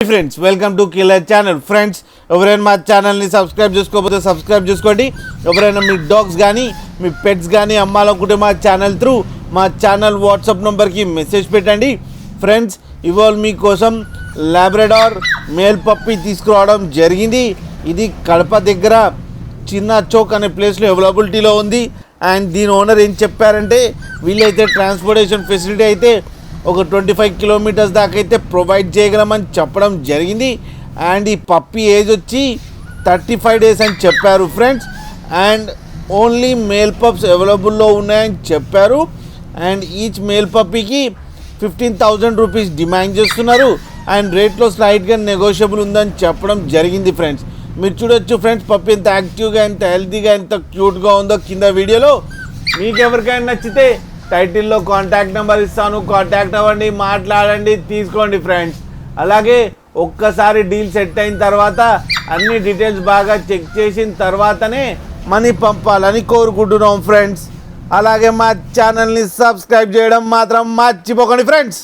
Friends welcome to killer channel. Friends ఎవరైనా మా ఛానల్ని సబ్స్క్రైబ్ చేసుకోకపోతే సబ్స్క్రైబ్ చేసుకోండి. ఎవరైనా మీ డాగ్స్ కానీ మీ పెట్స్ కానీ అమ్మాలనుకుంటే మా ఛానల్ త్రూ మా ఛానల్ వాట్సాప్ నెంబర్కి మెసేజ్ పెట్టండి. ఫ్రెండ్స్ ఇవాళ మీకోసం లాబ్రడార్ మేల్ పప్పి తీసుకురావడం జరిగింది. ఇది కడప దగ్గర చిన్న చౌక్ అనే ప్లేస్లో అవైలబిలిటీలో ఉంది. అండ్ దీని ఓనర్ ఏం చెప్పారంటే వీళ్ళైతే ట్రాన్స్పోర్టేషన్ ఫెసిలిటీ అయితే ఒక 25 కిలోమీటర్స్ దాకా అయితే ప్రొవైడ్ చేయగలమని చెప్పడం జరిగింది. అండ్ ఈ పప్పి ఏజ్ వచ్చి 35 డేస్ అని చెప్పారు friends. And only male pups అవైలబుల్లో ఉన్నాయని చెప్పారు. అండ్ ఈచ్ మేల్ పప్పీకి 15,000 రూపీస్ డిమాండ్ చేస్తున్నారు. అండ్ రేట్లో స్లైట్గా నెగోషియబుల్ ఉందని చెప్పడం జరిగింది ఫ్రెండ్స్. మీరు చూడొచ్చు ఫ్రెండ్స్ పప్పి ఎంత యాక్టివ్గా ఎంత హెల్తీగా ఎంత క్యూట్గా ఉందో కింద వీడియోలో. మీకు ఎవరికైనా నచ్చితే టైటిల్లో కాంటాక్ట్ నెంబర్ ఇస్తాను, కాంటాక్ట్ అవ్వండి, మాట్లాడండి, తీసుకోండి ఫ్రెండ్స్. అలాగే ఒక్కసారి డీల్ సెట్ అయిన తర్వాత అన్ని డీటెయిల్స్ బాగా చెక్ చేసిన తర్వాతనే మనీ పంపాలని కోరుకుంటున్నాం ఫ్రెండ్స్. అలాగే మా ఛానల్ని సబ్స్క్రైబ్ చేయడం మాత్రం మర్చిపోకండి ఫ్రెండ్స్.